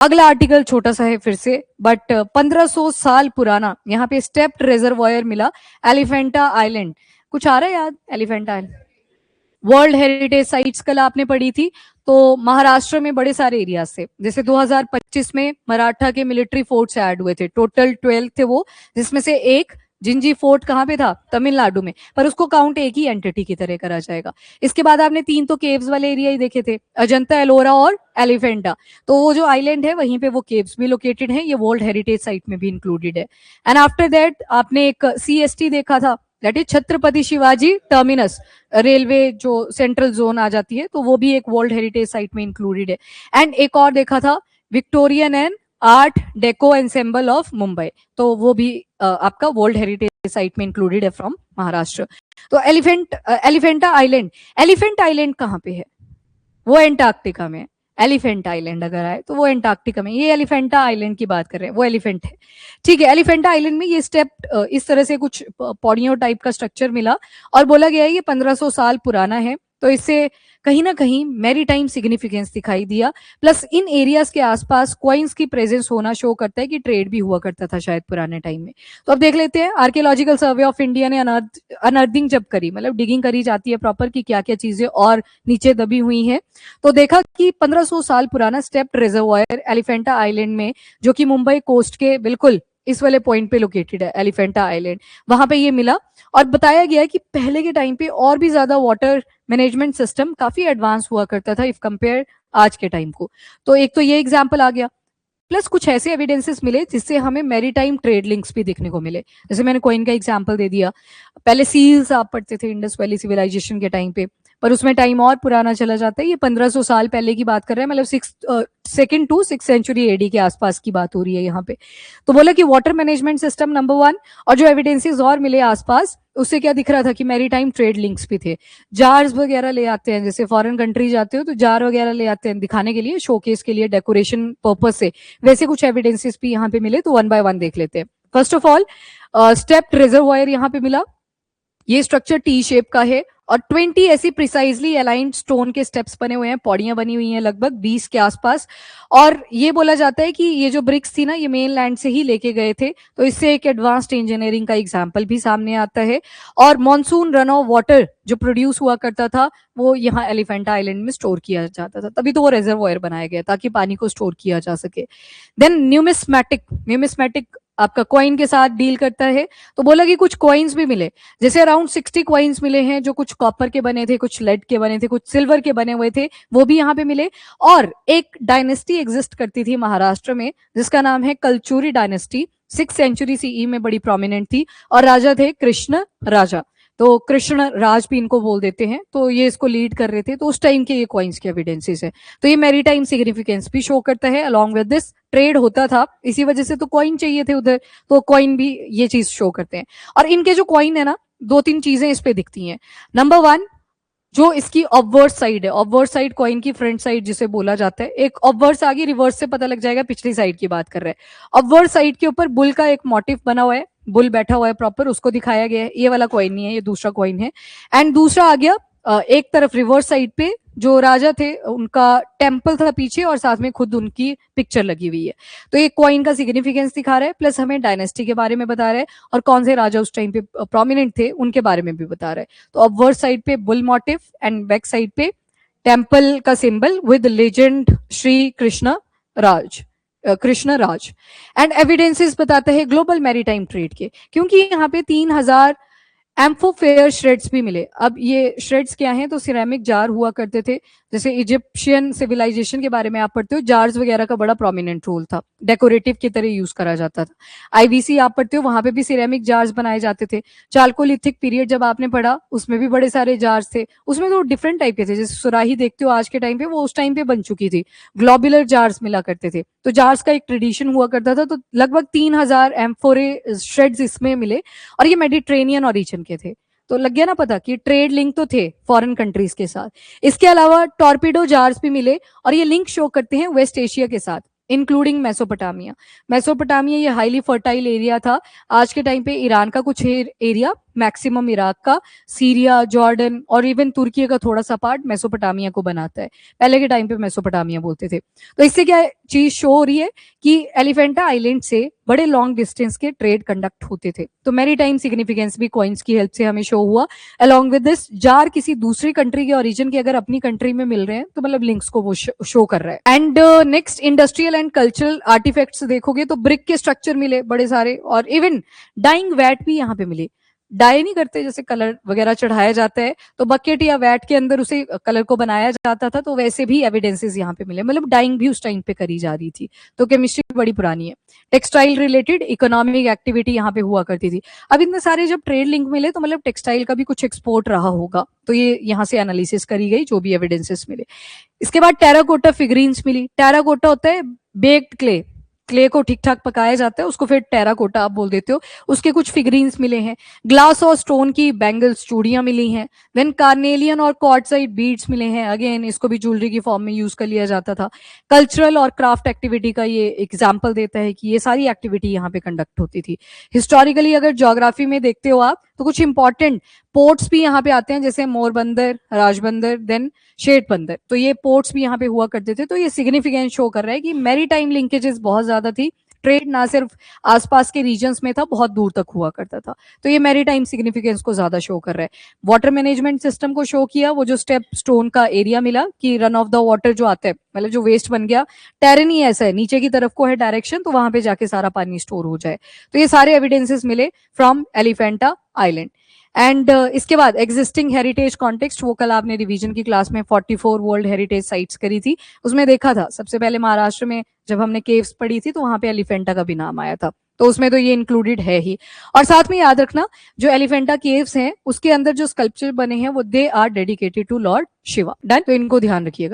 अगला आर्टिकल छोटा सा है फिर से, बट 1500 साल पुराना यहाँ पे स्टेप्ड रिजर्वायर मिला एलिफेंटा आइलैंड। कुछ आ रहा है याद? Elephanta island world heritage sites कल आपने पढ़ी थी। तो महाराष्ट्र में बड़े सारे एरिया से, जैसे 2025 में मराठा के मिलिट्री फोर्ट्स ऐड हुए थे, टोटल 12 थे वो, जिसमें से एक जिंजी फोर्ट कहाँ पे था? तमिलनाडु में, पर उसको काउंट एक ही एंटिटी की तरह करा जाएगा। इसके बाद आपने 3 तो केव्स वाले एरिया ही देखे थे, अजंता, एलोरा और एलिफेंटा। तो वो जो आइलैंड है वहीं पे वो केव्स भी लोकेटेड है, ये वर्ल्ड हेरिटेज साइट में भी इंक्लूडेड है। एंड आफ्टर दैट आपने एक CST देखा था, that is Chhatrapati Shivaji terminus, railway जो सेंट्रल जोन आ जाती है, तो वो भी एक वर्ल्ड हेरिटेज साइट में इंक्लूडेड है। एंड एक और देखा था Victorian and art deco ensemble of Mumbai, तो वो भी आपका वर्ल्ड हेरिटेज साइट में इंक्लूडेड है फ्रॉम महाराष्ट्र। तो एलिफेंटा आइलैंड, एलिफेंट आइलैंड कहाँ पे है? वो एंटार्क्टिका में। एलिफेंट आइलैंड अगर आए तो वो एंटार्क्टिका में, ये एलिफेंटा आइलैंड की बात कर रहे हैं, वो एलिफेंट है। ठीक है, एलिफेंटा आइलैंड में ये स्टेप इस तरह से कुछ पौड़ियों टाइप का स्ट्रक्चर मिला और बोला गया है ये 1500 साल पुराना है, तो इससे कहीं ना कहीं मैरीटाइम सिग्निफिकेंस दिखाई दिया। प्लस इन एरियाज के आसपास क्वाइंस की प्रेजेंस होना शो करता है कि ट्रेड भी हुआ करता था शायद पुराने टाइम में। तो अब देख लेते हैं, आर्कियोलॉजिकल सर्वे ऑफ इंडिया ने अनर्थिंग जब करी, मतलब डिगिंग करी जाती है प्रॉपर कि क्या क्या चीजें और नीचे दबी हुई हैं, तो देखा कि 1500 साल पुराना स्टेप्ड रिजर्वायर एलिफेंटा आइलैंड में, जो कि मुंबई कोस्ट के बिल्कुल इस वाले पॉइंट पे लोकेटेड है, एलिफेंटा आइलैंड, वहां पे ये मिला। और बताया गया है कि पहले के टाइम पे और भी ज्यादा वाटर मैनेजमेंट सिस्टम काफी एडवांस हुआ करता था इफ कंपेयर आज के टाइम को। तो एक तो ये एग्जाम्पल आ गया, प्लस कुछ ऐसे एविडेंसेस मिले जिससे हमें मैरीटाइम ट्रेड लिंक्स भी देखने को मिले। जैसे मैंने कॉइन का एग्जांपल दे दिया, पहले सील्स आप पढ़ते थे इंडस वैली सिविलाइजेशन के टाइम पे, पर उसमें टाइम और पुराना चला जाता है, ये 1500 साल पहले की बात कर रहे हैं, मतलब 2nd to 6th century AD के आसपास की बात हो रही है यहाँ पे। तो बोला कि वाटर मैनेजमेंट सिस्टम नंबर 1, और जो एविडेंसेस और मिले आसपास उससे क्या दिख रहा था कि मैरीटाइम ट्रेड लिंक्स भी थे। जार्स वगैरह ले आते हैं, जैसे फॉरेन कंट्री जाते हो तो जार वगैरह ले आते हैं दिखाने के लिए, शोकेस के लिए, डेकोरेशन पर्पज से, वैसे कुछ एविडेंसेस भी यहाँ पे मिले, तो 1 by 1 देख लेते हैं। First of all stepped reservoir यहाँ पे मिला, ये स्ट्रक्चर टी शेप का है और 20 ऐसी प्रिसाइजली अलाइंड स्टोन के स्टेप्स बने हुए हैं, पौड़ियां बनी हुई हैं लगभग 20 के आसपास। और ये बोला जाता है कि ये जो ब्रिक्स थी ना, ये मेन लैंड से ही लेके गए थे, तो इससे एक एडवांस्ड इंजीनियरिंग का एग्जाम्पल भी सामने आता है। और मॉनसून रन ऑफ वाटर जो प्रोड्यूस हुआ करता था वो यहाँ एलिफेंटा आइलैंड में स्टोर किया जाता था, तभी तो वो रिजर्वायर बनाया गया ताकि पानी को स्टोर किया जा सके। देन न्यूमिस्मैटिक आपका कॉइन के साथ डील करता है, तो बोला कि कुछ कॉइन्स भी मिले, जैसे अराउंड 60 कॉइन्स मिले हैं जो कुछ कॉपर के बने थे, कुछ लेड के बने थे, कुछ सिल्वर के बने हुए थे, वो भी यहाँ पे मिले। और एक डायनेस्टी एग्जिस्ट करती थी महाराष्ट्र में जिसका नाम है Kalachuri dynasty, 6th century CE में बड़ी प्रोमिनेंट थी, और राजा थे कृष्ण राजा, तो कृष्ण राज भी इनको बोल देते हैं, तो ये इसको लीड कर रहे थे। तो उस टाइम के ये कॉइन्स के एविडेंसेस है, तो ये मैरीटाइम सिग्निफिकेंस भी शो करता है। अलॉन्ग विद दिस ट्रेड होता था, इसी वजह से तो कॉइन चाहिए थे उधर, तो कॉइन भी ये चीज शो करते हैं। और इनके जो कॉइन है ना, 2-3 चीजें इस पे दिखती हैं। नंबर 1, जो इसकी ऑब्वर्ड साइड है, ऑब्वर्ड साइड कॉइन की फ्रंट साइड जिसे बोला जाता है, एक ऑब्वर्ड आगे, रिवर्स से पता लग जाएगा पिछली साइड की बात कर रहे हैं। ऑब्वर्ड साइड के ऊपर बुल का एक मोटिव बना हुआ है, बुल बैठा हुआ है प्रॉपर, उसको दिखाया गया है। ये वाला कॉइन नहीं है, ये दूसरा कॉइन है। एंड दूसरा आ गया एक तरफ रिवर्स साइड पे जो राजा थे उनका टेम्पल था पीछे, और साथ में खुद उनकी पिक्चर लगी हुई है। तो ये कॉइन का सिग्निफिकेंस दिखा रहा है, प्लस हमें डायनेस्टी के बारे में बता रहा है और कौन से राजा उस टाइम पे प्रोमिनेंट थे उनके बारे में भी बता रहा है। तो ऑब्वर्ड साइड पे bull motive and back side पे टेम्पल का symbol with legend Shri Krishna Raj. And evidences बताते हैं ग्लोबल मैरीटाइम ट्रेड के, क्योंकि यहाँ पे 3000 एम्फोफेयर श्रेड्स भी मिले। अब ये श्रेड्स क्या हैं? तो सिरेमिक जार हुआ करते थे, जैसे इजिप्शियन सिविलाइजेशन के बारे में आप पढ़ते हो, जार्स वगैरह का बड़ा प्रोमिनेंट रोल था, डेकोरेटिव की तरह यूज करा जाता था। IVC आप पढ़ते हो, वहां पे भी सिरेमिक जार्स बनाए जाते थे। चालकोलिथिक पीरियड जब आपने पढ़ा, उसमें भी बड़े सारे जार्स थे, उसमें तो डिफरेंट टाइप के थे, जैसे सुराही देखते हो आज के टाइम पे, वो उस टाइम पे बन चुकी थी, ग्लोबुलर जार्स मिला करते थे। तो जार्स का एक ट्रेडिशन हुआ करता था, तो लगभग 3000 एम्फोरे श्रेड्स इसमें मिले, और ये मेडिट्रेनियन ओरिजिन के थे। तो लग गया ना पता कि ट्रेड लिंक तो थे फॉरेन कंट्रीज के साथ। इसके अलावा टॉर्पिडो जार्स भी मिले, और ये लिंक शो करते हैं वेस्ट एशिया के साथ, इंक्लूडिंग मेसोपोटामिया। ये हाईली फर्टाइल एरिया था, आज के टाइम पे ईरान का कुछ एरिया, मैक्सिमम इराक का, सीरिया, जॉर्डन और इवन तुर्की का थोड़ा सा पार्ट मेसोपोटामिया को बनाता है। पहले के टाइम पे मेसोपोटामिया बोलते थे। तो इससे क्या चीज शो हो रही है कि एलिफेंटा आइलैंड से बड़े लॉन्ग डिस्टेंस के ट्रेड कंडक्ट होते थे। तो मैरी टाइम सिग्निफिकेंस भी कॉइन्स की हेल्प से हमें शो हुआ। अलॉन्ग विद दिस, जार किसी दूसरी कंट्री के ओरिजिन के अगर अपनी कंट्री में मिल रहे हैं तो मतलब लिंक्स को वो शो कर रहा है। And next, industrial and cultural artefacts देखोगे तो ब्रिक के स्ट्रक्चर मिले बड़े सारे, और इवन डाइंग वैट भी यहाँ पे मिले। डाई नहीं करते, जैसे कलर वगैरह चढ़ाया जाता है तो बकेट या वैट के अंदर उसे कलर को बनाया जाता था, तो वैसे भी एविडेंसेस यहाँ पे मिले, मतलब डाइंग भी उस टाइम पे करी जा रही थी। तो केमिस्ट्री बड़ी पुरानी है। टेक्सटाइल रिलेटेड इकोनॉमिक एक्टिविटी यहाँ पे हुआ करती थी। अब इतने सारे जब ट्रेड लिंक मिले तो मतलब टेक्सटाइल का भी कुछ एक्सपोर्ट रहा होगा, तो ये यहाँ से एनालिसिस करी गई जो भी एविडेंसेस मिले। इसके बाद टेराकोटा फिगरीन्स मिली। टेराकोटा होता है बेक्ड क्ले, क्ले को ठीक ठाक पकाया जाता है, उसको फिर टेराकोटा आप बोल देते हो। उसके कुछ फिगरीन्स मिले हैं। ग्लास और स्टोन की बैंगल्स, चूड़ियां मिली हैं। देन कार्नेलियन और क्वार्ट्जाइट बीड्स मिले हैं, अगेन इसको भी ज्वेलरी की फॉर्म में यूज कर लिया जाता था। कल्चरल और क्राफ्ट एक्टिविटी का ये एग्जाम्पल देता है कि ये सारी एक्टिविटी यहाँ पे कंडक्ट होती थी। हिस्टोरिकली अगर ज्योग्राफी में देखते हो आप तो कुछ इंपॉर्टेंट पोर्ट्स भी यहाँ पे आते हैं, जैसे मोरबंदर, राजबंदर, देन शेठ बंदर। तो ये पोर्ट्स भी यहाँ पे हुआ करते थे। तो ये सिग्निफिकेंस शो कर रहा है कि मैरी टाइम लिंकेजेस बहुत ज्यादा थी। ट्रेड ना सिर्फ आसपास के रीजन्स में था, बहुत दूर तक हुआ करता था। तो ये मैरी टाइम सिग्निफिकेंस को ज्यादा शो कर रहा है। वाटर मैनेजमेंट सिस्टम को शो किया, वो जो स्टेप स्टोन का एरिया मिला कि रन ऑफ द वाटर जो आता है, मतलब जो वेस्ट बन गया, टेरन ही ऐसा है, नीचे की तरफ को है डायरेक्शन, तो वहां पे जाके सारा पानी स्टोर हो जाए। तो ये सारे एविडेंसेस मिले फ्रॉम एलिफेंटा आइलैंड। एंड इसके बाद एग्जिस्टिंग हेरिटेज कॉन्टेक्स्ट, वो कल आपने रिवीजन की क्लास में 44 वर्ल्ड हेरिटेज साइट्स करी थी, उसमें देखा था सबसे पहले महाराष्ट्र में जब हमने केव्स पढ़ी थी तो वहां पे एलिफेंटा का भी नाम आया था, तो उसमें तो ये इंक्लूडेड है ही। और साथ में याद रखना, जो एलिफेंटा केव्स हैं उसके अंदर जो स्कल्पचर बने हैं वो they are dedicated to Lord Shiva. Done, तो इनको ध्यान रखिएगा।